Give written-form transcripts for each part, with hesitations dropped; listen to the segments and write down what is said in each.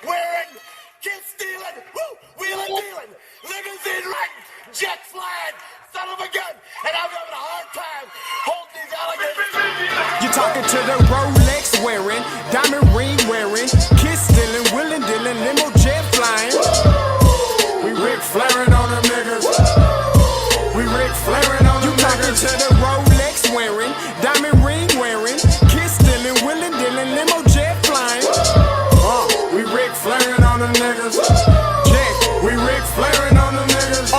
wearing, kiss stealing, wheeling dealing, limousine riding, jet flying, son of a gun, and I'm having a hard time holding these alligators. You're talking to the Rolex wearing, diamond ring wearing, kiss stealing, wheeling dealing, limo jet flying. We Ric Flairing on them niggas. We Ric Flairing on them niggas. You talking to the Rolex wearing, diamond ring wearing, kiss stealing, wheeling dealing, limo jet flying. We Ric Flairing on them niggas. Yeah, we Ric Flairing on them niggas.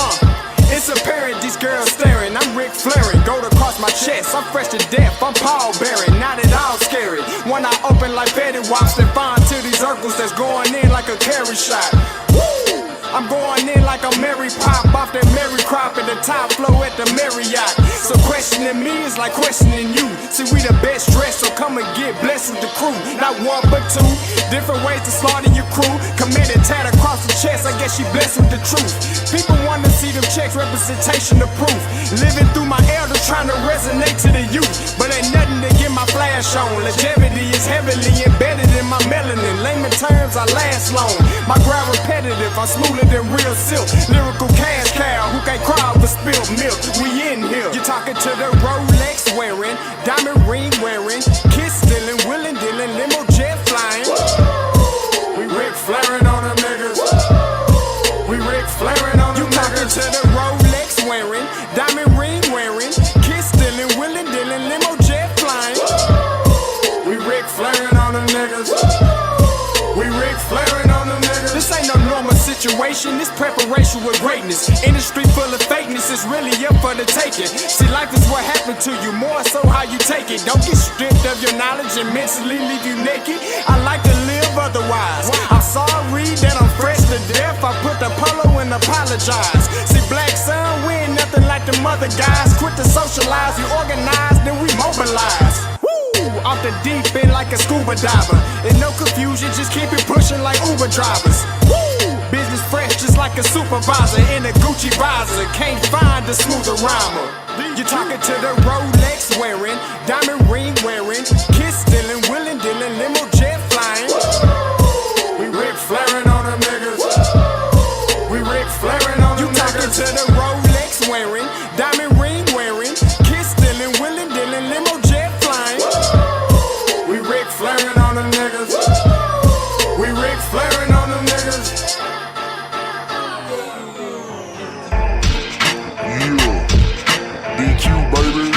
It's apparent these girls staring. I'm Ric Flairing, gold across my chest. I'm fresh to death, I'm Paul Bearing, not at all scary. One eye open like Betty Wops and find to these circles that's going in like a carry shot. Woo! I'm going in like a Mary Pop off that Mary Crop at the top flow at the Marriott. So questioning me is like questioning you. See, we the best dressed, so come and get blessed with the crew. Not one but two, different ways to slaughter your crew. Committed tat across the chest, I guess she blessed with the truth. People want to see them checks, representation of proof. Living through my elders, trying to resonate to the youth. But ain't nothing to get my flash on. Longevity is heavily embedded in my melanin. Layman terms, I last long. My grind repetitive, I'm smoother than real silk. Lyrical cash cow who can't cry over spilled milk. We in here. You're talking to the Rolex wearing, diamond ring wearing, kiss stealing, wheeling dealing, limo jet flying. We Ric Flairing on them niggas. We Ric Flairing on them niggas. You talking to the Rolex wearing, diamond ring wearing, kiss stealing, wheeling dealing, limo jet flying. We Ric Flairing on them niggas. We Ric Flairing on them niggas. This ain't no normal situation, this preparation with greatness. Industry full of fakeness, it's really up for the taking. See, life is what happened to you, more so how you take it. Don't get stripped of your knowledge and mentally leave you naked. I like to live otherwise. I'm sorry that I'm fresh to death. I put the polo and apologize. See, black son, we ain't nothing like them other guys. Quit to socialize, we organize, then we mobilize. Off the deep end like a scuba diver. And no confusion, just keep it pushing like Uber drivers. Woo! Business fresh just like a supervisor in a Gucci visor. Can't find a smoother rhymer. You're talking to the Rolex wearing, diamond ring wearing, kiss stealing, wheeling dealing, limo jet flying. We Ric Flairing on them niggas. We Ric Flairing on them niggas. You talking to the Rolex wearing, diamond ring wearing, kiss stealing, wheeling dealing, limo jet flying. We Ric Flairing on them niggas. We Ric Flairing on them niggas. Yeah, DQ baby.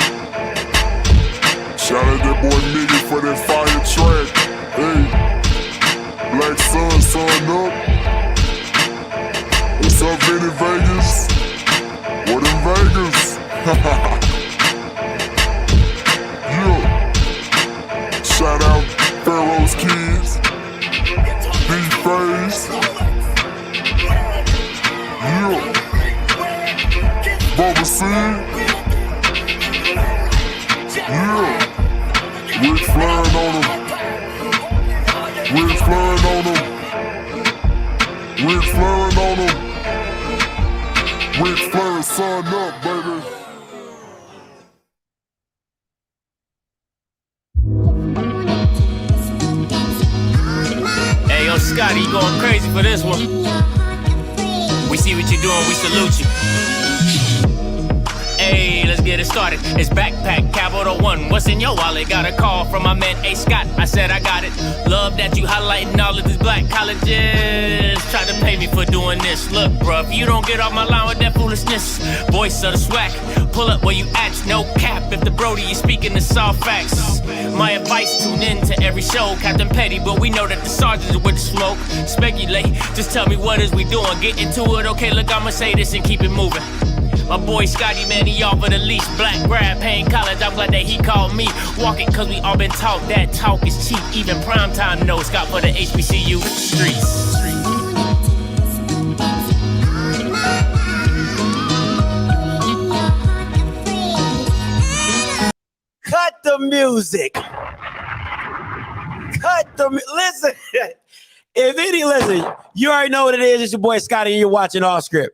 Shout out that boy Nigga for that fire track. Hey, Black Sun, sun up. What's up, Vinny Vegas? What in Vegas? Yeah. Shout out Pharaoh's Kids, D-Phase, yeah, Bubba C, yeah, Ric Flairing on them, Ric Flairing on them, Ric Flairing on them, Ric Flairing, son up, baby. Yo, Scotty, you going crazy for this one. We see what you're doing, we salute you. Hey, let's get it started. It's backpack, capital one. What's in your wallet? Got a call from my man A. Scott. I said I got it. Love that you highlighting all of these black colleges. Try to pay me for doing this. Look, bruh, if you don't get off my line with that foolishness, voice of the SWAC, pull up where you at, no cap. If the Brody is speaking the soft facts, my advice, tune in to every show. Captain Petty, but we know that the sergeants are with the smoke. Speculate, just tell me what is we doing. Get into it, okay, look, I'ma say this and keep it moving. My boy Scotty, man, he offered the least. Black grad, paying college, I'm glad that he called me. Walk it, cause we all been taught that talk is cheap. Even primetime knows Scott for the HBCU streets. Cut the music. Listen. Listen, you already know what it is. It's your boy Scotty and you're watching OFFScript.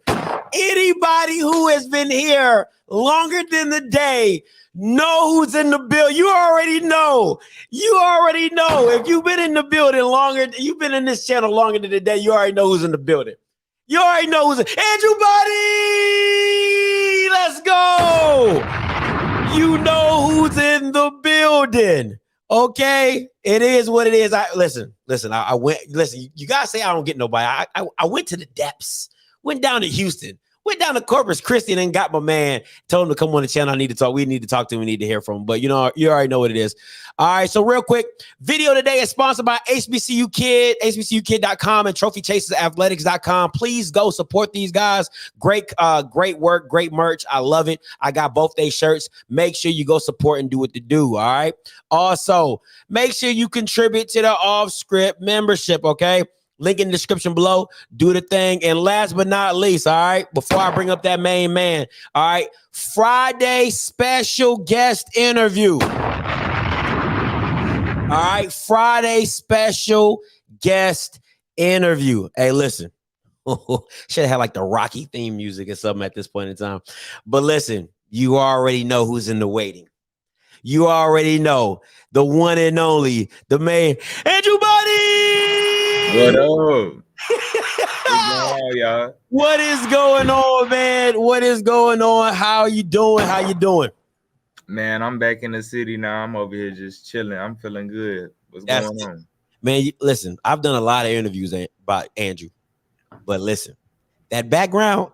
Anybody who has been here longer than the day know who's in the building. You already know. You already know. If you've been in the building longer, you've been in this channel longer than the day, you already know who's in the building. You already know who's in. Andrew Buddy! Let's go! You know who's in the building. Okay? It is what it is. Listen, I went, listen, you guys say I don't get nobody. I went to the depths, went down to Houston, went down to Corpus Christi, and then got my man, told him to come on the channel. I need to talk. We need to talk to him. We need to hear from him. But you know, you already know what it is. All right. So real quick, video today is sponsored by HBCU Kid, HBCUKid.com and TrophyChasersAthletics.com. Please go support these guys. Great work, great merch. I love it. I got both their shirts. Make sure you go support and do what to do. All right. Also, make sure you contribute to the OFFScript membership. Okay. Link in the description below. Do the thing. And last but not least, all right, before I bring up that main man, all right, Friday special guest interview. All right, Friday special guest interview. Hey, listen, should have had like the Rocky theme music or something at this point in time. But listen, you already know who's in the waiting. You already know the one and only, the main Andrew Buddy. What up? What's going on, y'all? What is going on, man? What is going on? How you doing? How you doing? Man, I'm back in the city now. I'm over here just chilling. I'm feeling good. What's going on? Man, listen, I've done a lot of interviews about Andrew, but listen, that background,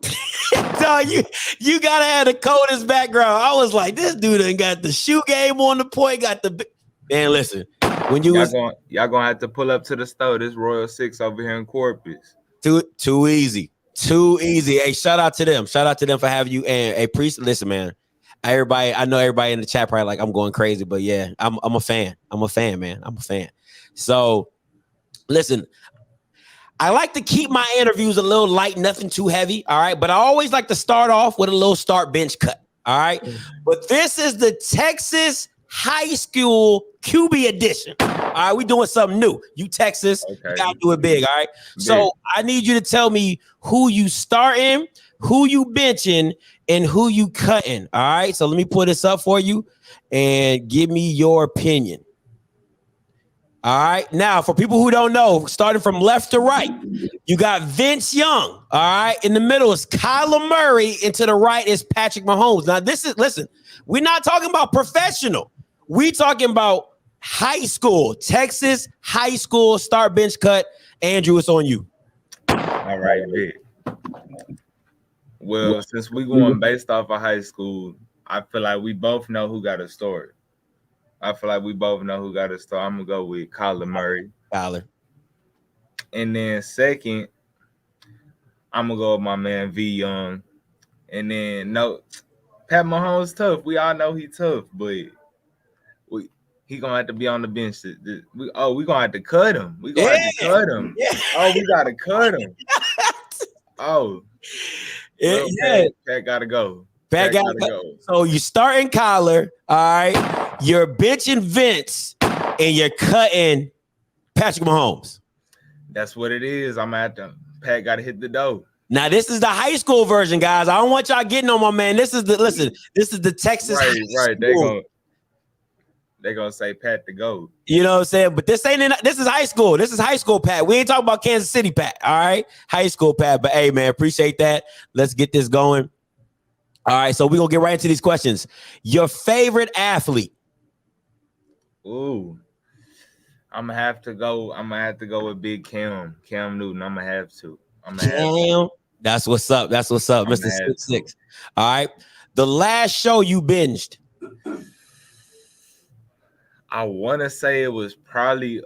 dog, you gotta have the coldest background. I was like, this dude ain't got the shoe game on the point, got the man. Listen, when y'all gonna have to pull up to the store. This Royal 6 over here in Corpus. Too easy. Hey, shout out to them. Shout out to them for having you. And a priest, listen, man. Everybody, I know everybody in the chat probably like I'm going crazy, but yeah, I'm a fan. I'm a fan, man. I'm a fan. So listen, I like to keep my interviews a little light, nothing too heavy. All right. But I always like to start off with a little start bench cut. All right. But this is the Texas high school QB edition. All right, we doing something new. You Texas, okay. You gotta do it big. All right. Big. So I need you to tell me who you starting, who you benching, and who you cutting. All right. So let me put this up for you and give me your opinion. All right. Now, for people who don't know, starting from left to right, you got Vince Young. All right. In the middle is Kyler Murray, and to the right is Patrick Mahomes. Now, listen, we're not talking about professional. We talking about high school, Texas high school start bench cut. Andrew, it's on you. All right, big. Well, since we going based off of high school, I feel like we both know who got a start. I'm gonna go with Kyler Murray. Kyler. And then second, I'm gonna go with my man V Young. And then Pat Mahomes tough. We all know he tough, but he gonna have to be on the bench. We gonna have to cut him. We gonna have to cut him. Yeah. Oh, we gotta cut him. Pat gotta go. Pat gotta go. So you starting Kyler, all right? You're benching Vince, and you're cutting Patrick Mahomes. That's what it is. I'm at the Pat gotta hit the dough. Now this is the high school version, guys. I don't want y'all getting on my man. This is the Texas. Right. They're gonna say Pat to go. You know what I'm saying? But this is high school. This is high school Pat. We ain't talking about Kansas City Pat. All right. High school Pat. But hey, man, appreciate that. Let's get this going. All right. So we're gonna get right into these questions. Your favorite athlete. Ooh. I'm gonna have to go with Big Cam Newton. I'm gonna have to. That's what's up. Mr. 6'6". All right. The last show you binged. I want to say it was probably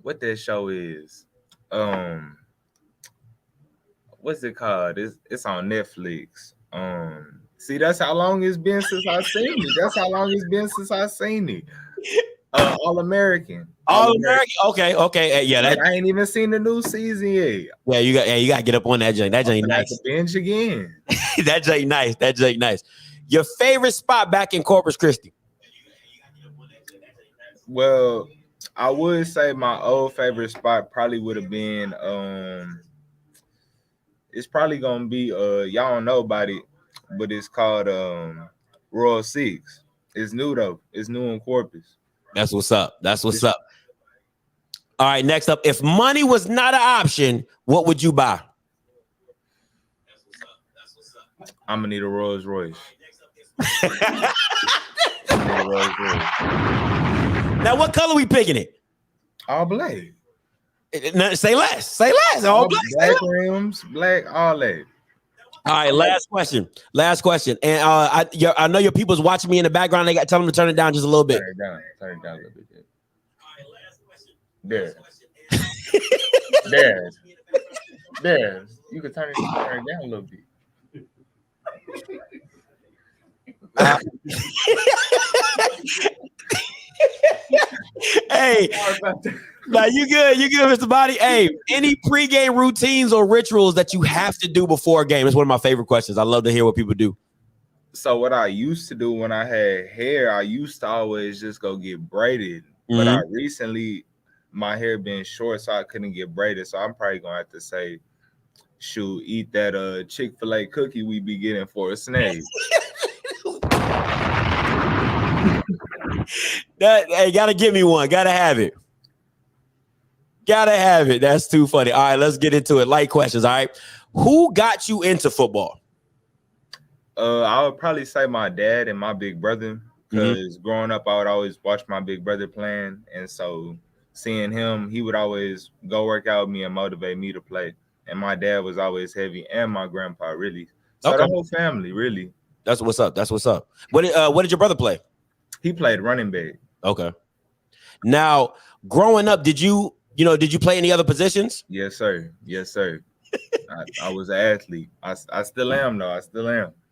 what that show is. What's it called? It's on Netflix. See, that's how long it's been since I seen it. All American. All American. Okay. Yeah, I ain't even seen the new season yet. Yeah, you gotta get up on that joint. That joint nice. Binge again. That joint nice. Your favorite spot back in Corpus Christi. Well, I would say my old favorite spot probably would have been it's probably gonna be y'all don't know about it, but it's called Royal Six. It's new though. It's new in Corpus. That's what's up. That's what's up. All right, next up. If money was not an option, what would you buy? I'm gonna need a Rolls Royce. Now, what color we picking it? All black. No, say less. Say less. All black. Black rims, black, all that. All right, last question. Last question. And I know your people's watching me in the background. They got tell them to turn it down just a little bit. Turn it down a little bit. There. There. You can turn it down a little bit. Hey, now you good, Mr. Body. Hey, any pregame routines or rituals that you have to do before a game? It's one of my favorite questions. I love to hear what people do. So what I used to do when I had hair, I used to always just go get braided. But I recently, my hair been short, so I couldn't get braided. So I'm probably gonna have to say, shoot, eat that Chick-fil-A cookie we be getting for a snack. Hey, gotta give me one. Gotta have it. That's too funny. All right, let's get into it. Light questions. All right. Who got you into football? I would probably say my dad and my big brother, because growing up, I would always watch my big brother playing. And so seeing him, he would always go work out with me and motivate me to play. And my dad was always heavy, and my grandpa, really. So the whole family, really. That's what's up. What did your brother play? He played running back. Okay. Now, growing up, did you play any other positions? Yes, sir. I was an athlete. I still am, though.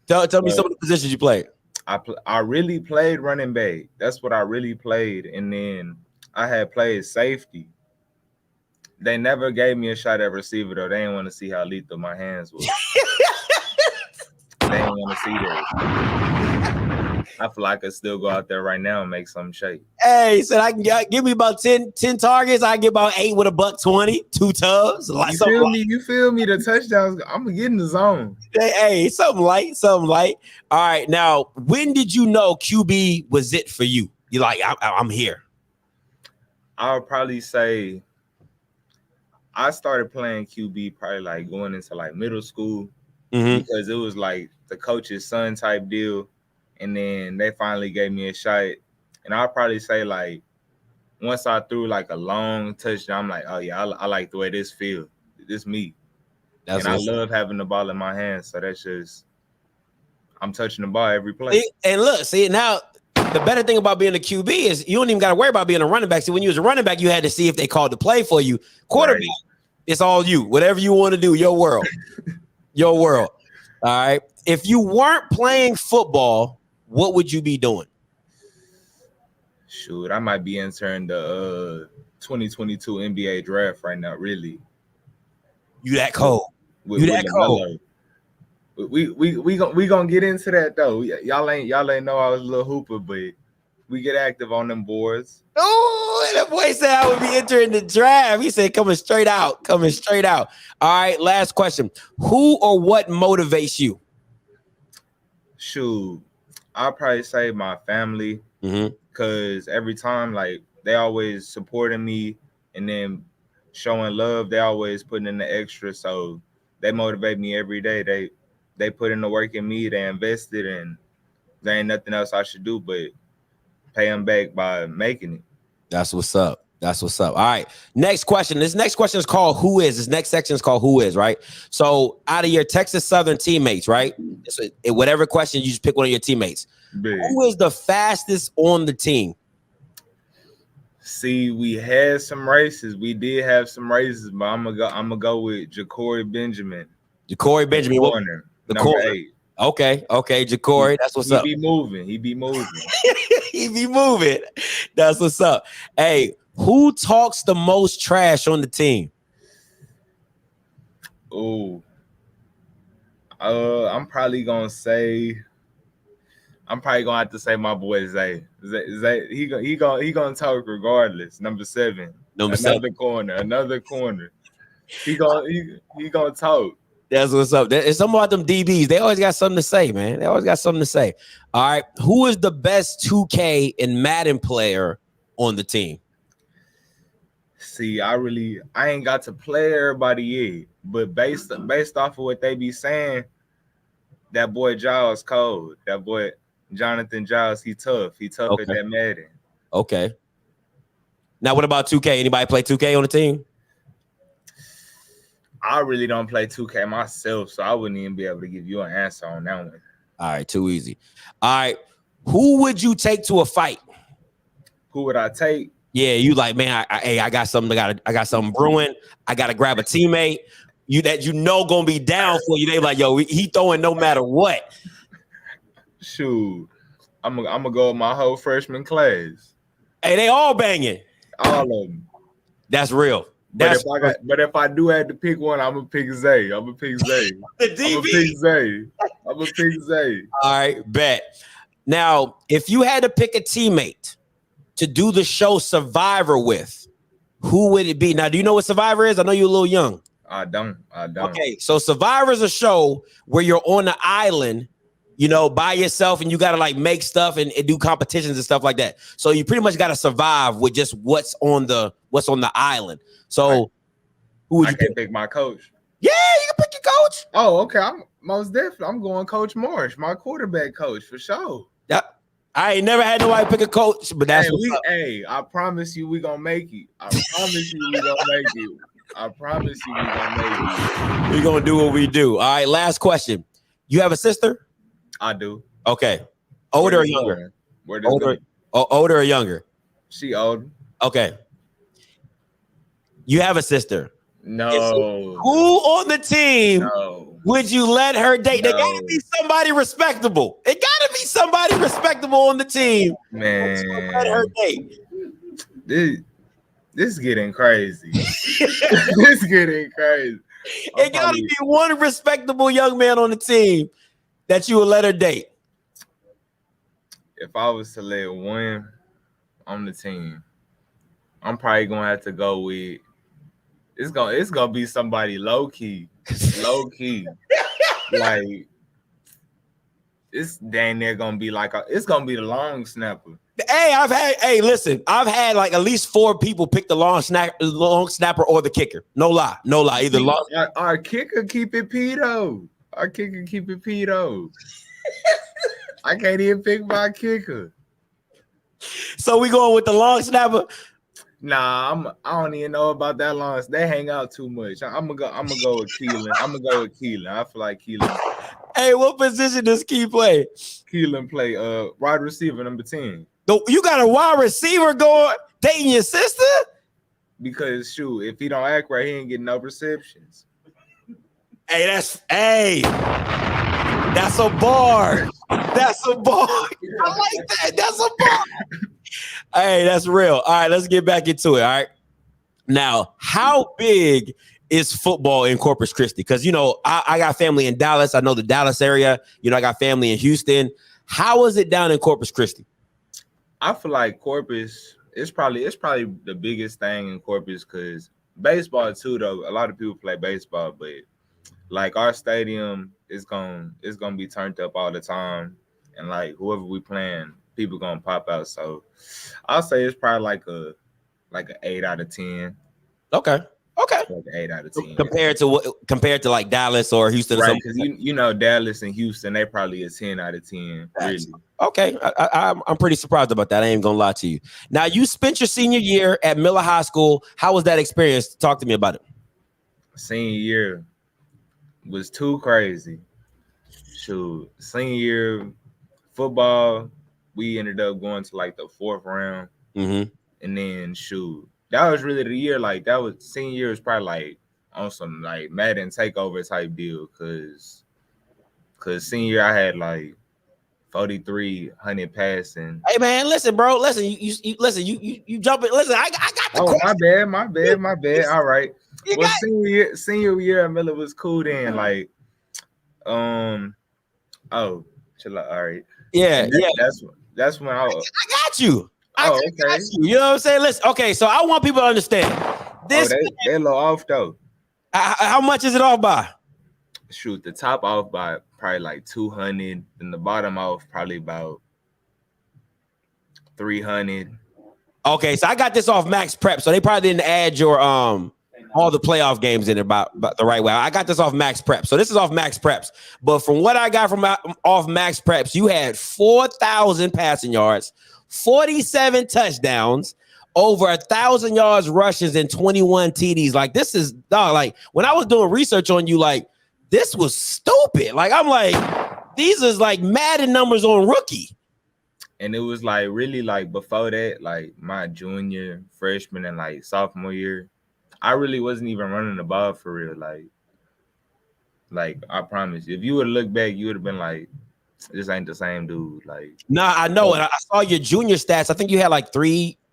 Tell me some of the positions you played. I really played running back. That's what I really played. And then I had played safety. They never gave me a shot at receiver, though. They didn't want to see how lethal my hands were. They didn't want to see that. I feel like I could still go out there right now and make something shake. Hey, so I can give me about 10 targets. I get about 8 with a $120, 2 tubs. Like you feel me? The touchdowns. I'm gonna get in the zone. Hey, something light. All right, now when did you know QB was it for you? You're like, I'm here. I would probably say I started playing QB probably like going into like middle school because it was like the coach's son type deal. And then they finally gave me a shot. And I'll probably say, like, once I threw, like, a long touchdown, I'm like, oh, yeah, I like the way this feels. This me. And I love having the ball in my hands. So that's just – I'm touching the ball every play. And look, now the better thing about being a QB is you don't even got to worry about being a running back. See, when you was a running back, you had to see if they called the play for you. Quarterback, It's all you. Whatever you want to do, your world. Your world. All right? If you weren't playing football – what would you be doing? Shoot, I might be entering the 2022 NBA draft right now. Really, you that cold? We gonna get into that though. Y'all ain't know I was a little hooper, but we get active on them boards. Oh, that boy said I would be entering the draft. He said coming straight out. All right, last question: who or what motivates you? Shoot. I'll probably say my family, because every time, like, they always supporting me and then showing love. They always putting in the extra, so they motivate me every day. They put in the work in me. They invested, and there ain't nothing else I should do but pay them back by making it. That's what's up. All right. Next question. This next question is called Who Is? This next section is called Who Is, right? So out of your Texas Southern teammates, right? So whatever question, you just pick one of your teammates. Big. Who is the fastest on the team? See, we had some races. We did have some races, but I'm gonna go with Ja'Cory Benjamin. The corner. Number 8. Okay, Ja'Cory. That's what's up. He be moving. He be moving. That's what's up. Hey, who talks the most trash on the team? Oh, I'm probably gonna have to say my boy Zay. He gonna talk regardless. Number 7. Another corner. He gonna talk. That's what's up. It's something about them DBs. They always got something to say, man. They always got something to say. All right. Who is the best 2K and Madden player on the team? See, I ain't got to play everybody yet, but based off of what they be saying, that boy Giles cold. That boy Jonathan Giles, he tough. He tough at that Madden. Okay. Now, what about 2K? Anybody play 2K on the team? I really don't play 2K myself, so I wouldn't even be able to give you an answer on that one. All right, too easy. All right, who would you take to a fight? Who would I take? Yeah, you like, man, I got something. I got something brewing. I got to grab a teammate gonna be down for you. They like, yo, he throwing no matter what. Shoot, I'm gonna go with my whole freshman class. Hey, they all banging. All of them. That's real. But if I do have to pick one, I'm gonna pick Zay. I'm gonna pick Zay. The DB. I'm gonna pick Zay. All right, bet. Now, if you had to pick a teammate to do the show Survivor with, who would it be? Now, do you know what Survivor is? I know you're a little young. I don't. Okay, so Survivor is a show where you're on the island, by yourself, and you gotta like make stuff and do competitions and stuff like that. So you pretty much gotta survive with just what's on the island. So who would you pick my coach? Yeah, you can pick your coach. Oh, okay. I'm most definitely. I'm going Coach Marsh, my quarterback coach for sure. Yeah, I ain't never had nobody pick a coach, but that's I promise you we gonna make it. I promise you we gonna make it. I promise you we gonna make it. We gonna do what we do. All right, last question. You have a sister? I do. Okay. Older or younger? Older or younger? She old. Okay. You have a sister. No. Who on the team would you let her date? No. There gotta be somebody respectable. It gotta be somebody respectable on the team. Man. Let her date. This is getting crazy. This getting crazy. It gotta be one respectable young man on the team that you would let her date. If I was to let one on the team, I'm probably gonna have to go with it's gonna be somebody low key. Like it's dang near gonna be like it's gonna be the long snapper. Hey, listen, I've had like at least 4 people pick the long snapper or the kicker. No lie. Either long. Our kicker keep it pedo. I can't even pick my kicker. So we going with the long snapper? Nah, I don't even know about that long. They hang out too much. I'm gonna go with Keelan. I feel like Keelan. Hey, what position does Key play? Keelan play wide receiver number 10. You got a wide receiver going dating your sister? Because shoot, if he don't act right, he ain't getting no receptions. That's a bar. That's a bar. I like that. That's a bar. Hey, that's real. All right, let's get back into it. All right. Now, how big is football in Corpus Christi? Because, I got family in Dallas. I know the Dallas area. I got family in Houston. How is it down in Corpus Christi? I feel like Corpus, it's probably the biggest thing in Corpus because baseball too, though. A lot of people play baseball, but like our stadium is gonna be turned up all the time. And like whoever we playing, people gonna pop out. So I'll say it's probably like an 8 out of 10. Okay. Like an 8 out of 10. Compared to like Dallas or Houston, right? Because Dallas and Houston, they probably a 10 out of 10. Really. Okay, I'm pretty surprised about that. I ain't gonna lie to you. Now you spent your senior year at Miller High School. How was that experience? Talk to me about it. Senior year was too crazy. Shoot, senior year football, we ended up going to like the 4th round, and then shoot. That was really the year. Like that was senior year was probably like on some like Madden takeover type deal. Cause senior year I had like 4,300 passing. Hey man, listen, bro. Listen, you jump it. Listen, I got the question. My bad. All right. Well, senior year at Miller was cool then. Like, chill out. All right. Yeah. That's when I got you. Okay. Got you. You know what I'm saying? Listen, okay, so I want people to understand. This they low off though. How much is it off by? shoot, the top off by probably like 200, and the bottom off probably about 300. Okay, so I got this off Max Prep, so they probably didn't add your all the playoff games in it about the right way. I got this off Max Prep, so this is off Max Preps. But from what I got from off Max Preps, you had 4,000 passing yards, 47 touchdowns, over 1,000 yards rushes, and 21 TDs. Like this is like when I was doing research on you, like this was stupid. Like I'm like these is like Madden numbers on rookie. And it was like really like before that, like my junior, freshman, and like sophomore year, I really wasn't even running the ball for real. Like I promise you, if you would have looked back, you would have been like, this ain't the same dude. Like, nah, I know. And I saw your junior stats. I think you had like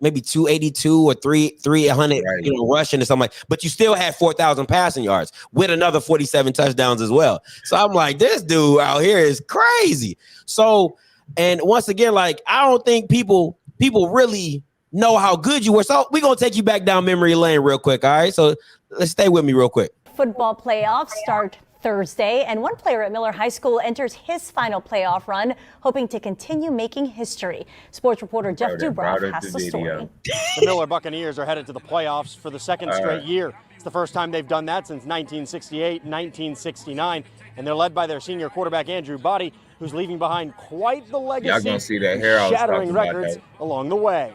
maybe 282 or 300, right, rushing or something like. But you still had 4,000 passing yards with another 47 touchdowns as well. So I'm like, this dude out here is crazy. So. And once again, like, I don't think people really know how good you were. So we're going to take you back down memory lane real quick, all right? So let's stay with me real quick. Football playoffs start Thursday, and one player at Miller High School enters his final playoff run, hoping to continue making history. Sports reporter Jeff Dubrow has the story. The Miller Buccaneers are headed to the playoffs for the second straight year. It's the first time they've done that since 1968, 1969, and they're led by their senior quarterback, Andrew Body, who's leaving behind quite the legacy, y'all gonna see that hair shattering records along the way.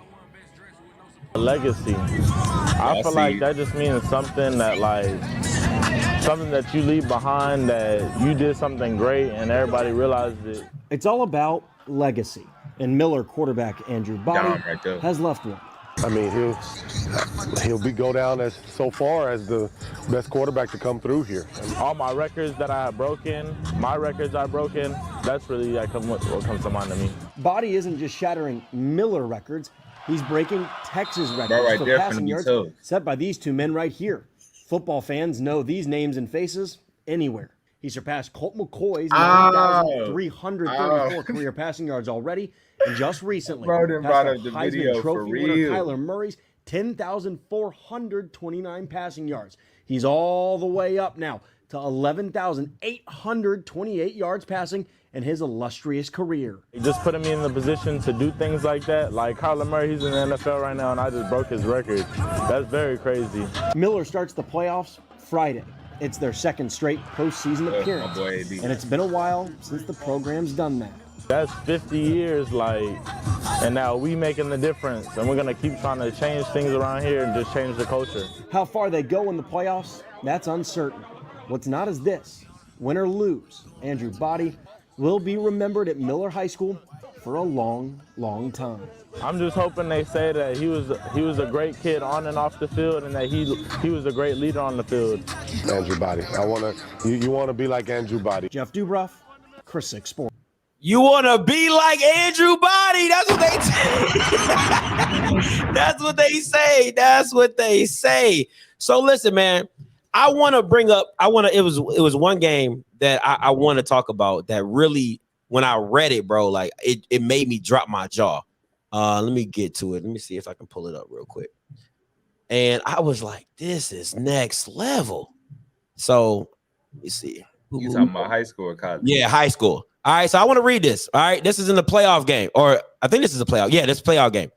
A legacy. I feel like that just means something that something that you leave behind, that you did something great and everybody realized it. It's all about legacy, and Miller quarterback Andrew Body has left one. I mean, he'll go down as so far as the best quarterback to come through here. All my records that I have broken, that's really what comes to mind to me. Body isn't just shattering Miller records, he's breaking Texas records for passing yards set by these two men right here. Football fans know these names and faces anywhere. He surpassed Colt McCoy's 9,334 career passing yards already, and just recently passed the Heisman Trophy winner Kyler Murray's 10,429 passing yards. He's all the way up now to 11,828 yards passing in his illustrious career. Just putting me in the position to do things like that. Like Kyler Murray, he's in the NFL right now, and I just broke his record. That's very crazy. Miller starts the playoffs Friday. It's their second straight postseason appearance, and it's been a while since the program's done that. That's 50 years, and now we making the difference, and we're gonna keep trying to change things around here and just change the culture. How far they go in the playoffs, that's uncertain. What's not is this: win or lose, Andrew Body will be remembered at Miller High School for a long, long time. I'm just hoping they say that he was a great kid on and off the field, and that he was a great leader on the field. Andrew Body. You want to be like Andrew Body. Jeff Dubrow, Chris 6 Sports. You want to be like Andrew Body? That's what they say. That's what they say. That's what they say. So listen, man. I want to bring up. It was one game that I want to talk about that really, when I read it, bro, like it made me drop my jaw. Let me get to it. Let me see if I can pull it up real quick. And I was like, this is next level. So let me see. You talking about high school or college? Yeah, high school. All right, so I want to read this. All right, this is in the playoff game, or I think this is a playoff. Yeah, this is a playoff game.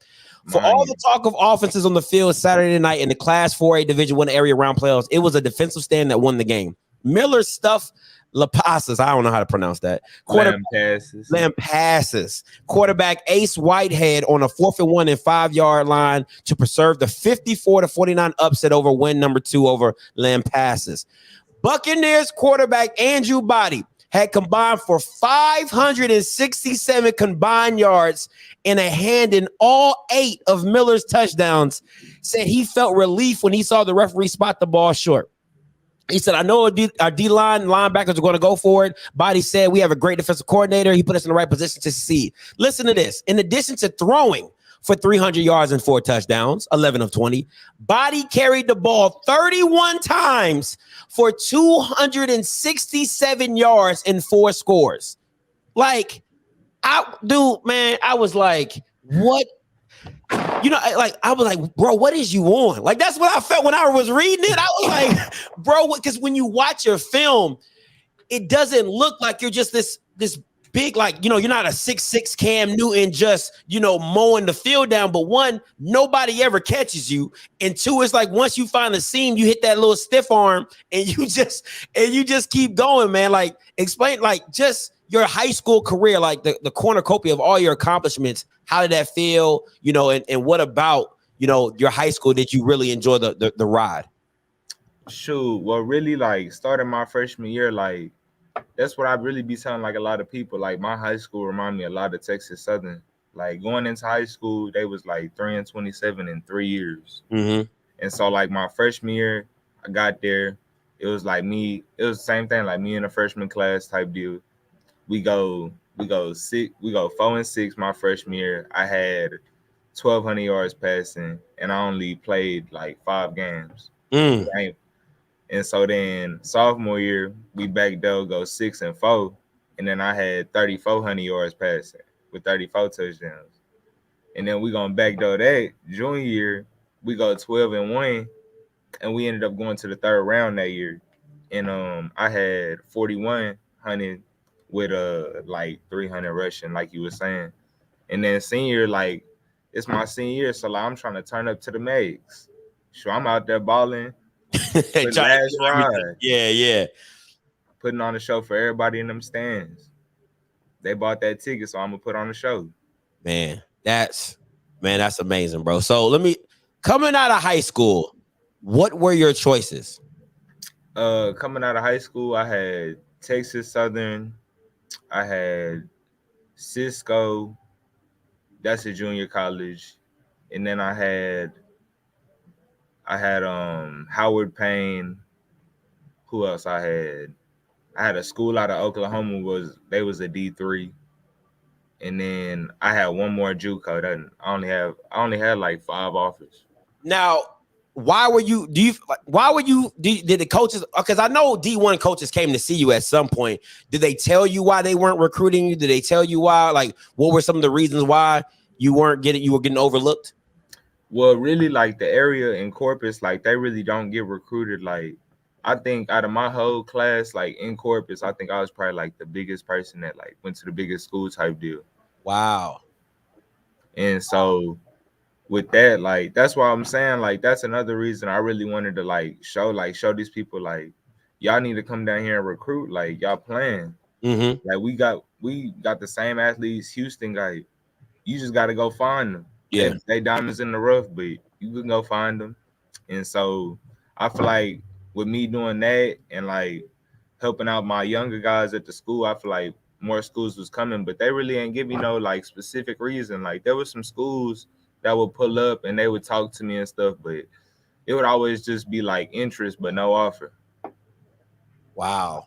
For all the talk of offenses on the field Saturday night in the Class 4A Division I area round playoffs, it was a defensive stand that won the game. Miller stuffed Lapasas. I don't know how to pronounce that. Lampasas. Quarterback Ace Whitehead on a 4th and 1 and 5 yard line to preserve the 54-49 upset over win number 2 over Lampasas. Buccaneers quarterback Andrew Body had combined for 567 combined yards and a hand in all 8 of Miller's touchdowns. Said he felt relief when he saw the referee spot the ball short. He said, I know our D-line linebackers are going to go for it. Body said, we have a great defensive coordinator. He put us in the right position to succeed. Listen to this. In addition to throwing for 300 yards and 4 touchdowns, 11 of 20, Body carried the ball 31 times for 267 yards and 4 scores. Like, I was like, what? You know, like, I was like, bro, what is you on? Like, that's what I felt when I was reading it. I was like, bro, because when you watch your film, it doesn't look like you're just this big, like, you know, you're not a 6'6" Cam Newton just, you know, mowing the field down. But one, nobody ever catches you. And two, it's like once you find the seam, you hit that little stiff arm and you just keep going, man. Like, explain, like, just your high school career, like the cornucopia of all your accomplishments. How did that feel? You know, and what about, you know, your high school did you really enjoy the ride? Shoot, well, really, like, starting my freshman year, like, that's what I really be telling, like, a lot of people. Like, my high school remind me a lot of Texas Southern. Like, going into high school, they was like 3-27 in 3 years. Mm-hmm. And so, like, my freshman year, I got there. It was like me. It was the same thing, like me in a freshman class type deal. We go 4-6 my freshman year. I had 1,200 yards passing, and I only played like 5 games. And so then sophomore year, we back there, go 6-4, and then I had 3,400 yards passing with 34 touchdowns. And then we gonna back door that junior year, we go 12-1, and we ended up going to the 3rd round that year. And I had 4,100 with like 300 rushing, like you were saying. And then senior, like, it's my senior year, so like, I'm trying to turn up to the max. So I'm out there balling. Last ride. Yeah. Putting on a show for everybody in them stands. They bought that ticket, so I'm gonna put on a show. Man, that's amazing, bro. So coming out of high school, what were your choices? Coming out of high school, I had Texas Southern, I had Cisco, that's a junior college, and then I had Howard Payne. Who else I had? I had a school out of Oklahoma, they was a D3. And then I had one more JUCO. I only had like 5 offers. Now, did the coaches, because I know D1 coaches came to see you at some point. Did they tell you why they weren't recruiting you? Did they tell you why? Like, what were some of the reasons why you were getting overlooked? Well, really, like, the area in Corpus, like, they really don't get recruited. Like, I think out of my whole class, like, in Corpus, I think I was probably like the biggest person that like went to the biggest school type deal. Wow. And so with that, like, that's why I'm saying, like, that's another reason I really wanted to like show these people, like, y'all need to come down here and recruit. Like, y'all playing. Mm-hmm. Like, we got the same athletes Houston got. You just got to go find them. Yeah. They diamonds in the rough, but you can go find them. And so I feel like with me doing that and like helping out my younger guys at the school, I feel like more schools was coming, but they really ain't give me no like specific reason. Like, there was some schools that would pull up and they would talk to me and stuff, but it would always just be like interest, but no offer. Wow.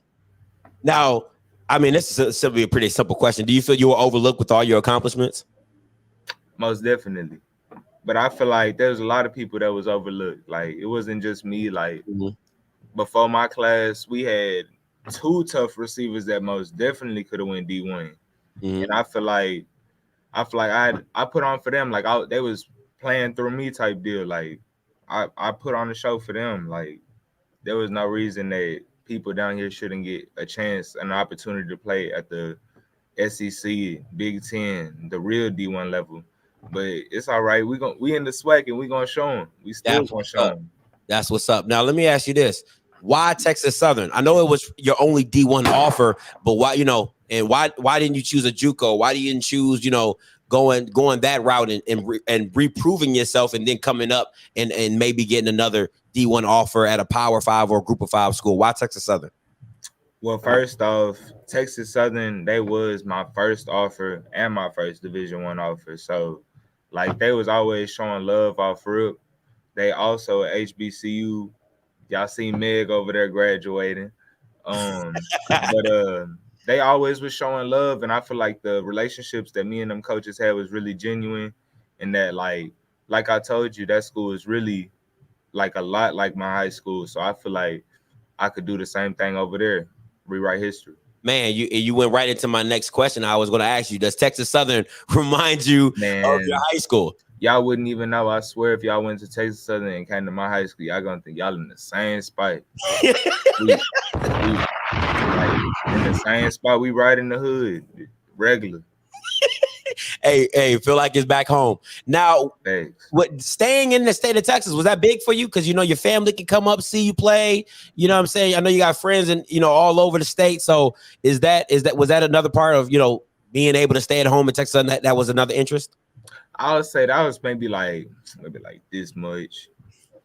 Now, I mean, this is a pretty simple question. Do you feel you were overlooked with all your accomplishments? Most definitely. But I feel like there's a lot of people that was overlooked. Like, it wasn't just me. Like, before my class, we had 2 tough receivers that most definitely could have went D1. And I feel like I put on for them. Like, they was playing through me type deal. Like, I put on a show for them. Like, there was no reason that people down here shouldn't get a chance, an opportunity to play at the SEC, Big Ten, the real D1 level. But it's all right. We in the SWAC and we gonna show them. We still gonna show them. That's what's up. Now let me ask you this: why Texas Southern? I know it was your only D1 offer, but why? You know, and why didn't you choose a JUCO? Why didn't you choose, you know, going that route and reproving yourself and then coming up and maybe getting another D1 offer at a Power 5 or a Group of 5 school? Why Texas Southern? Well, first off, Texas Southern, they was my first offer and my first Division I offer. So, like, they was always showing love off rip. They also at HBCU. Y'all see Meg over there graduating. But they always was showing love, and I feel like the relationships that me and them coaches had was really genuine, and that like I told you, that school is really like a lot like my high school. So I feel like I could do the same thing over there, rewrite history. Man, you went right into my next question. I was going to ask you, does Texas Southern remind you of your high school? Y'all wouldn't even know. I swear, if y'all went to Texas Southern and came to my high school, y'all gonna think y'all in the same spot. Like in the same spot we right in the hood, regular. Hey, feel like it's back home. Now, what staying in the state of Texas, was that big for you? Because your family can come up, see you play. You know what I'm saying? I know you got friends and all over the state. So was that another part of being able to stay at home in Texas? And that was another interest? I would say that was maybe like this much.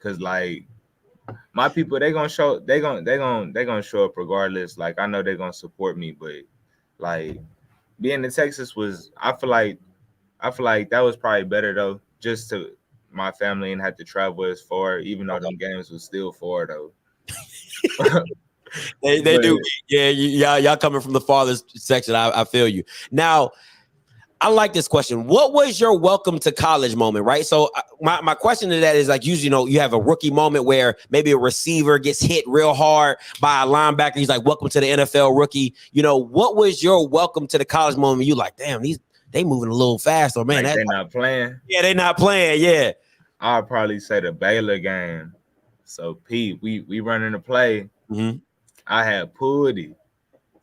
Cause like my people, they gonna show up regardless. Like I know they're gonna support me, but like being in Texas I feel like that was probably better though, just to my family and have to travel as far, even though them games was still far though. they do. Yeah, y'all coming from the farthest section. I feel you. Now, I like this question. What was your welcome to college moment, right? So my question to that is like, usually, you have a rookie moment where maybe a receiver gets hit real hard by a linebacker. He's like, welcome to the NFL rookie. What was your welcome to the college moment? You like, damn, they moving a little fast, or man, like they're not playing. Yeah, they're not playing. Yeah, I'll probably say the Baylor game. So Pete, we running the play. Mm-hmm. I had pulled it.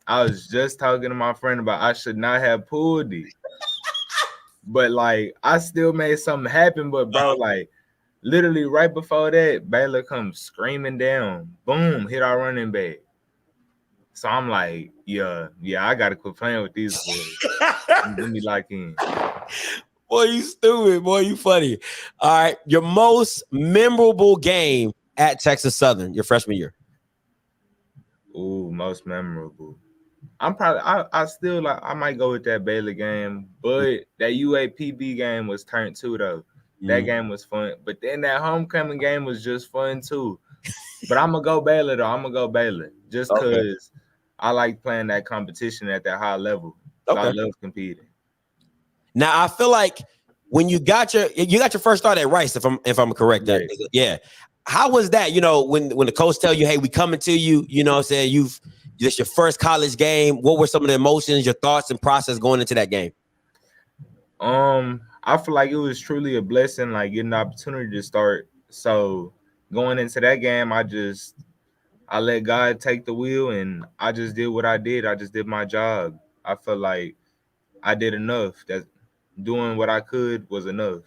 I was just talking to my friend about I should not have pulled it. But like I still made something happen. But bro, like literally right before that, Baylor comes screaming down, boom, hit our running back. So I'm like, yeah, I gotta quit playing with these boys. Let me lock in. Boy, you stupid. Boy, you funny. All right, your most memorable game at Texas Southern, your freshman year. Ooh, most memorable. I'm probably I still like I might go with that Baylor game, but that UAPB game was turned too though. That game was fun, but then that homecoming game was just fun too. But I'm gonna go Baylor though. I'm gonna go Baylor just because I like playing that competition at that high level. I love competing. Now I feel like when you got your first start at Rice, if I'm correct, yeah. How was that? When the coach tell you, hey, we coming to you, saying this your first college game. What were some of the emotions, your thoughts and process going into that game? I feel like it was truly a blessing, like getting the opportunity to start. So going into that game, I let God take the wheel and I just did what I did. I just did my job. I felt like I did enough. That doing what I could was enough.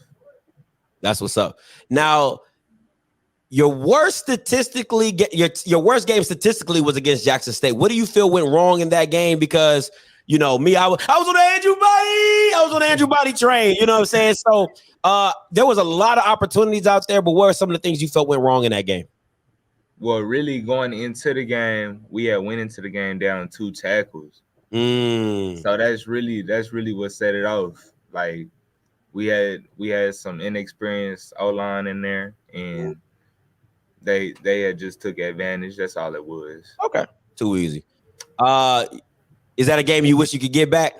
That's what's up. Now, your worst game statistically was against Jackson State. What do you feel went wrong in that game? Because me, I was on the Andrew Body. I was on the Andrew Body train. You know what I'm saying? So there was a lot of opportunities out there, but what are some of the things you felt went wrong in that game? Well, really going into the game, we had went into the game down 2 tackles. So that's really what set it off. Like we had some inexperienced O-line in there, and they had just took advantage. That's all it was. Okay, too easy. Is that a game you wish you could get back?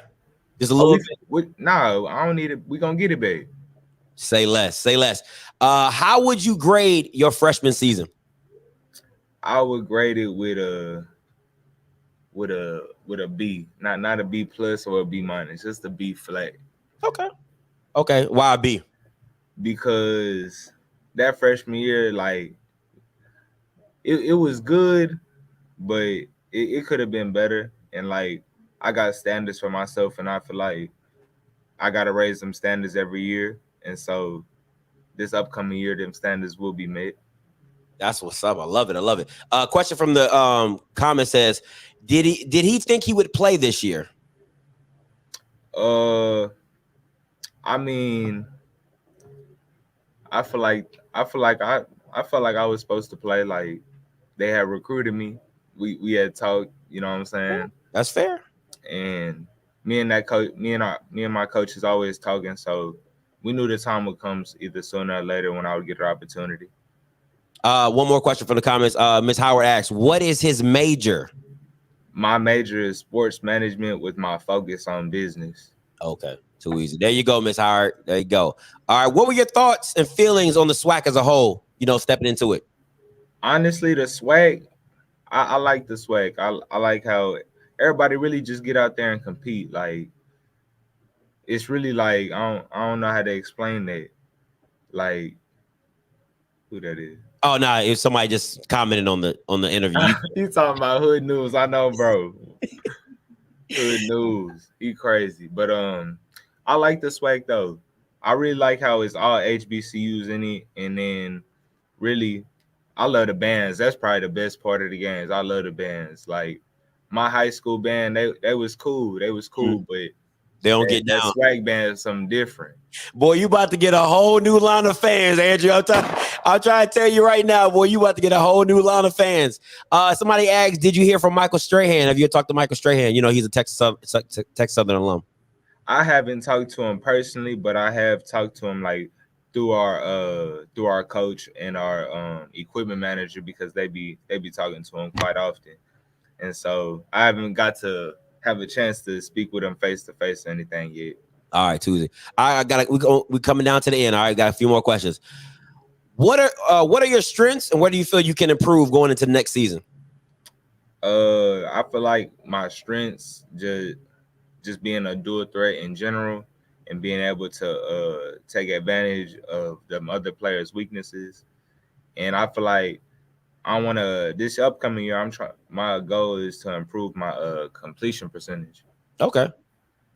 Just a little bit? No, I don't need it. We gonna get it back. Say less. How would you grade your freshman season? I would grade it with a B, not a B plus or a B minus, just a B flat. Okay. Why a B? Because that freshman year, like it was good, but it could have been better. And like I got standards for myself, and I feel like I gotta raise them standards every year. And so this upcoming year, them standards will be met. That's what's up. I love it. Question from the comment says, did he think he would play this year? I mean, I feel like I felt like I was supposed to play. Like they had recruited me. We had talked, you know what I'm saying? That's fair. And me and my coach is always talking, so we knew the time would come either sooner or later when I would get the opportunity. One more question from the comments. Ms. Howard asks, what is his major? My major is sports management with my focus on business. Okay, too easy. There you go, Ms. Howard. There you go. All right, what were your thoughts and feelings on the SWAC as a whole, stepping into it? Honestly, the SWAC, I like the SWAC. I like how everybody really just get out there and compete. Like, it's really like, I don't know how to explain that. Like, who that is? Oh no, if somebody just commented on the interview. You talking about hood news? I know, bro. Hood news. He crazy, but I like the SWAC though. I really like how it's all HBCUs in it, and then really, I love the bands. That's probably the best part of the games. I love the bands. Like my high school band, they was cool. They was cool, but they don't get down. That SWAC band is something different. Boy, you about to get a whole new line of fans, Andrew. I'm trying to tell you right now, boy, you about to get a whole new line of fans. Somebody asked, did you hear from Michael Strahan? Have you talked to Michael Strahan? You know, he's a Texas Southern alum. I haven't talked to him personally, but I have talked to him like through our coach and our equipment manager, because they be talking to him quite often. And so I haven't got to have a chance to speak with him face to face or anything yet. All right, Tuesday. We're coming down to the end. All right, got a few more questions. What are your strengths, and where do you feel you can improve going into the next season? I feel like my strengths just being a dual threat in general, and being able to take advantage of the other players' weaknesses. And I feel like this upcoming year, my goal is to improve my completion percentage. Okay.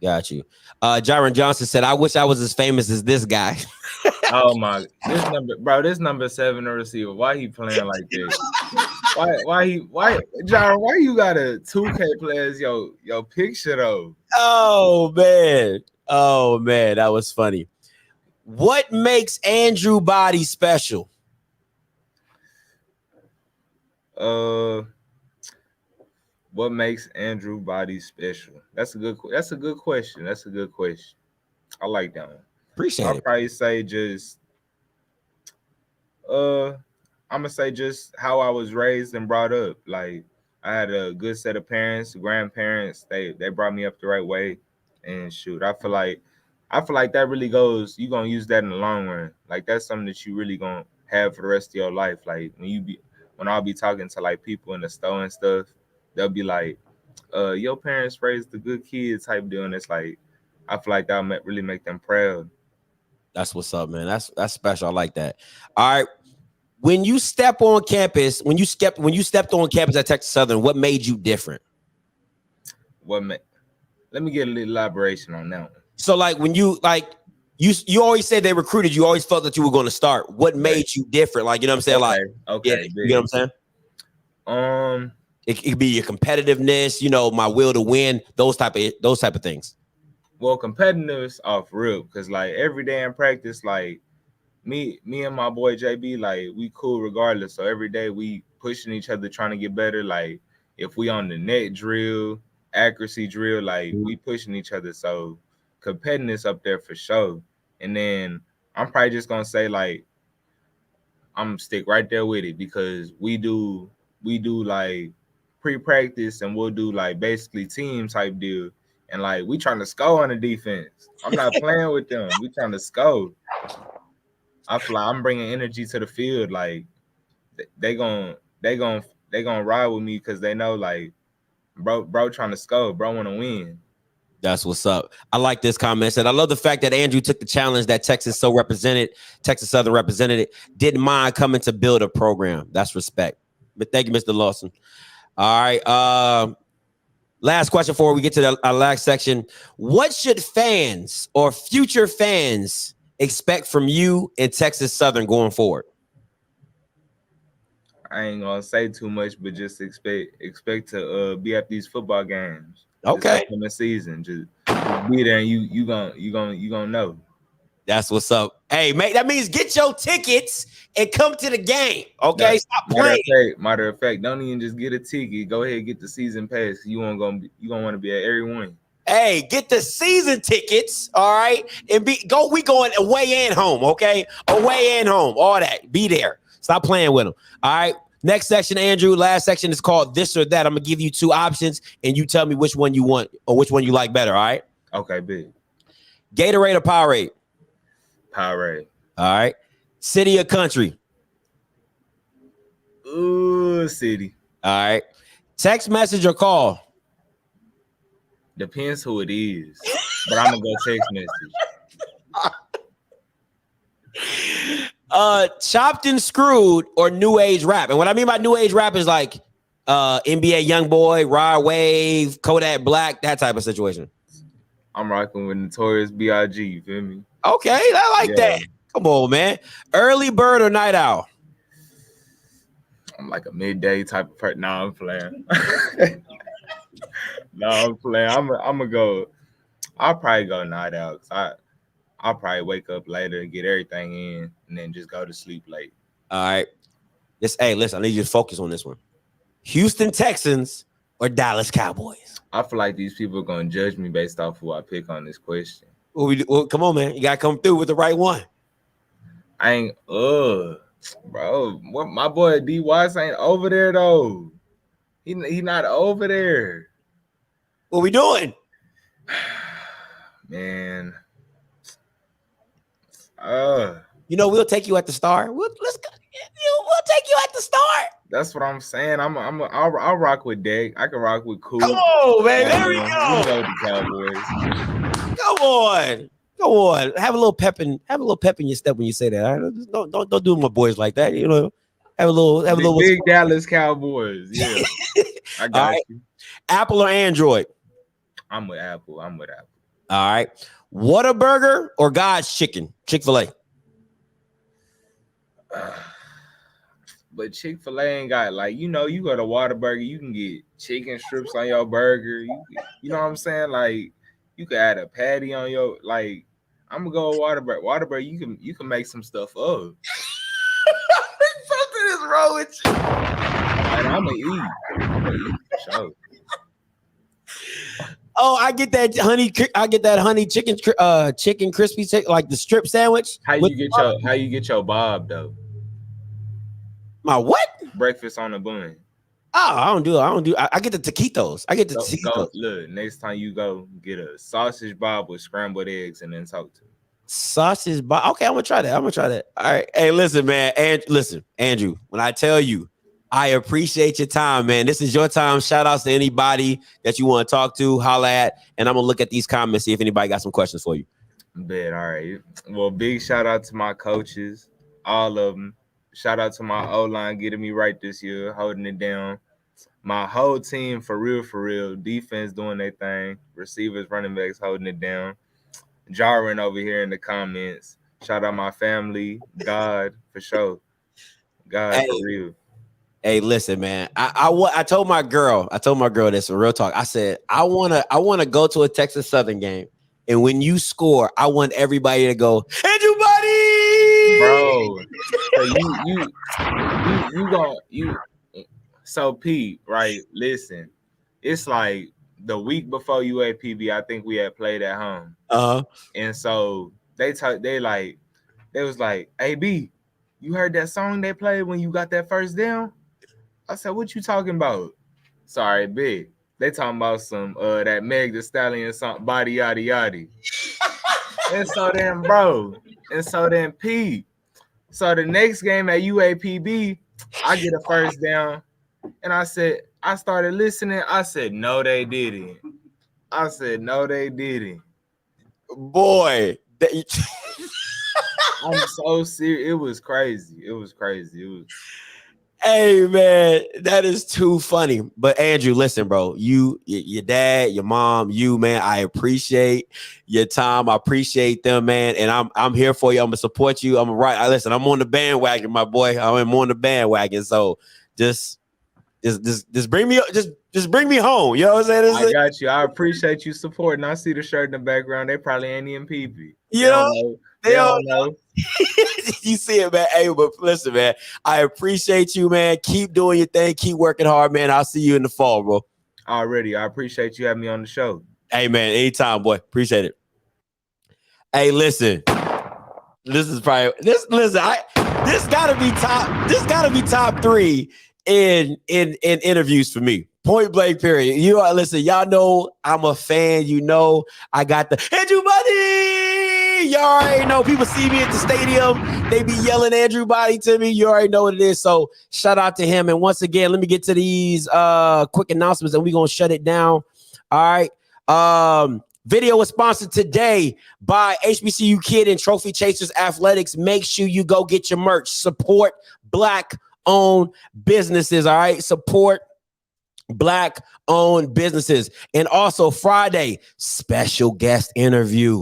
Got you. Jaron Johnson said, I wish I was as famous as this guy. Oh my, this number 7 receiver. Why he playing like this? Why Jaron, why you got a 2K player as your picture though? Oh man, that was funny. What makes Andrew Body special? What makes Andrew Body special? That's a good question. I like that one. Appreciate it. I'll probably say I'm gonna say just how I was raised and brought up. Like I had a good set of parents, grandparents. They brought me up the right way, and shoot, I feel like that really goes. You gonna use that in the long run. Like that's something that you really gonna have for the rest of your life. Like when I'll be talking to like people in the store and stuff, they'll be like, your parents raised a good kid type deal. And it's like, I feel like that'll really make them proud. That's what's up, man. That's special. I like that. All right. When you step on campus, when you stepped on campus at Texas Southern, what made you different? Let me get a little elaboration on that one. So like when you always said they recruited, you always felt that you were going to start. What made you different? Like, you know what I'm saying? Okay. Yeah, you know what I'm saying? It could be your competitiveness, my will to win, those type of things. Well, competitiveness off real, because like every day in practice, like me and my boy JB, like we cool regardless. So every day we pushing each other, trying to get better. Like if we on the net drill, accuracy drill, like we pushing each other. So competitiveness up there for sure. And then I'm probably just gonna say like I'm gonna stick right there with it, because we do like pre-practice, and we'll do like basically team type deal. And like we trying to score on the defense. I'm not playing with them. We trying to score. I feel like I'm bringing energy to the field. Like they gonna ride with me, because they know like bro trying to score. Bro want to win. That's what's up. I like this comment. Said, I love the fact that Andrew took the challenge that Texas Southern represented it. Didn't mind coming to build a program. That's respect. But thank you, Mr. Lawson. All right. Last question before we get to our last section. What should fans or future fans expect from you in Texas Southern going forward? I ain't gonna say too much, but just expect to be at these football games. Okay. In the season, just be there, and you gonna know. That's what's up. Hey, mate, that means get your tickets and come to the game. Okay, stop playing. Matter of fact, don't even just get a ticket. Go ahead and get the season pass. You gonna want to be at every one. Hey, get the season tickets, all right, and we going away and home, okay? Away and home, all that. Be there. Stop playing with them. All right. Next section, Andrew. Last section is called This or That. I'm gonna give you 2 options, and you tell me which one you want or which one you like better. All right. Okay, big. Gatorade or Powerade? Powerade. All right. City or country? Ooh, city. All right. Text message or call? Depends who it is, but I'm gonna go text message. Chopped and Screwed or new age rap. And what I mean by new age rap is like NBA Youngboy, Rod Wave, Kodak Black, that type of situation. I'm rocking with Notorious B.I.G. You feel me? Okay, I like that. Come on, man. Early bird or night owl? I'm like a midday type of person. Nah, I'm playing. No, I'm playing. I'm gonna go. I'll probably go night owl. I'll probably wake up later and get everything in, and then just go to sleep late. All right. Hey, listen. I need you to focus on this one. Houston Texans or Dallas Cowboys? I feel like these people are gonna judge me based off who I pick on this question. Well, come on, man. You gotta come through with the right one. I ain't. Bro. What my boy D Watts ain't over there though. He not over there. What we doing? Man. We'll take you at the start. We'll take you at the start. That's what I'm saying. I'll rock with Dag. I can rock with Cool. Come on, man. There we go. We know the Cowboys. Come on. Have a little pep in your step when you say that. All right? Don't do my boys like that. Have a little big Dallas Cowboys. Yeah. I got you. Apple or Android? I'm with Apple. All right. Whataburger or God's Chicken? Chick-fil-A. But Chick-fil-A ain't got you go to Whataburger, you can get chicken strips on your burger. You know what I'm saying? Like you can add a patty on your I'm gonna go with Whataburger. Whataburger, you can make some stuff up. Something is wrong with you. And I'm gonna eat for sure. Oh, I get that honey chicken crispy like the strip sandwich. How you get your Bob though? My what? Breakfast on a bun. Oh, I don't do. I get the taquitos. Taquitos. Look, next time you go, get a sausage Bob with scrambled eggs and then talk to me. Sausage Bob. Okay, I'm gonna try that. All right. Hey, listen, man. Andrew. When I tell you, I appreciate your time, man. This is your time. Shout outs to anybody that you want to talk to, holla at, and I'm gonna look at these comments, see if anybody got some questions for you. Bet. All right. Well, big shout out to my coaches, all of them. Shout out to my O-line getting me right this year, holding it down. My whole team, for real. Defense doing their thing. Receivers, running backs holding it down. Jarring over here in the comments. Shout out my family. God, for sure. God, for real. Hey, listen, man. I told my girl this in real talk. I said, I wanna go to a Texas Southern game. And when you score, I want everybody to go, Andrew buddy, bro. So Pete, right? Listen, it's like the week before UAPB, I think we had played at home. And so they was like, hey B, you heard that song they played when you got that first down? I said, what you talking about? Sorry, big. They talking about some that Meg Thee Stallion song, body yada yada. And so then Pete. So the next game at UAPB, I get a first down. And I started listening. I said, no, they didn't. Boy. I'm so serious. It was crazy. Hey, man, that is too funny. But Andrew, listen, bro, your dad, your mom, you, man, I appreciate your time. I appreciate them, man. And I'm here for you. I'm gonna support you. I'm on the bandwagon, my boy. I'm on the bandwagon. So just bring me just bring me home. You know what I'm saying? I got you. I appreciate you supporting. I see the shirt in the background. They probably ain't even PP. They don't know. You see it, man. Hey, but listen, man, I appreciate you, man. Keep doing your thing. Keep working hard, man. I'll see you in the fall, bro. Already. I appreciate you having me on the show. Hey, man, anytime, boy. Appreciate it. Hey, listen. This gotta be top 3 in interviews for me. Point blank, period. Y'all know I'm a fan. You know, I got the Andrew Buddy. Y'all already know. People see me at the stadium. They be yelling Andrew Buddy to me. You already know what it is. So shout out to him. And once again, let me get to these quick announcements and we're going to shut it down. All right. Video was sponsored today by HBCU Kid and Trophy Chasers Athletics. Make sure you go get your merch. Support Black-owned businesses, all right? Support Black-owned businesses. And also Friday, special guest interview.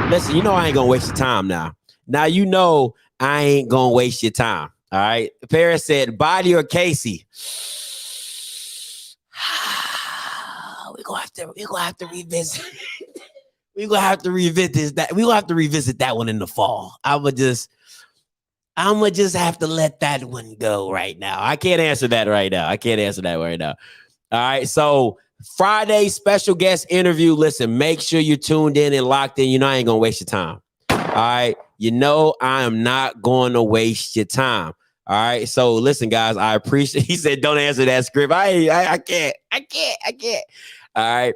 Listen, you know I ain't going to waste your time now. Now you know I ain't going to waste your time, all right? Paris said, Body or Casey? We're gonna have to revisit. We're gonna have to revisit that. We're gonna have to revisit that one in the fall. I'ma just have to let that one go right now. I can't answer that right now. All right. So Friday special guest interview. Listen, make sure you're tuned in and locked in. You know I ain't gonna waste your time. All right. You know I am not going to waste your time. All right. So listen, guys, I appreciate. He said, "Don't answer that script." I can't. All right.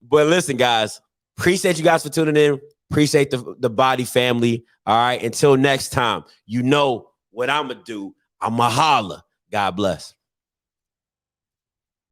But listen, guys, appreciate you guys for tuning in. Appreciate the Body family. All right. Until next time, you know what I'm going to do. I'm going to holler. God bless.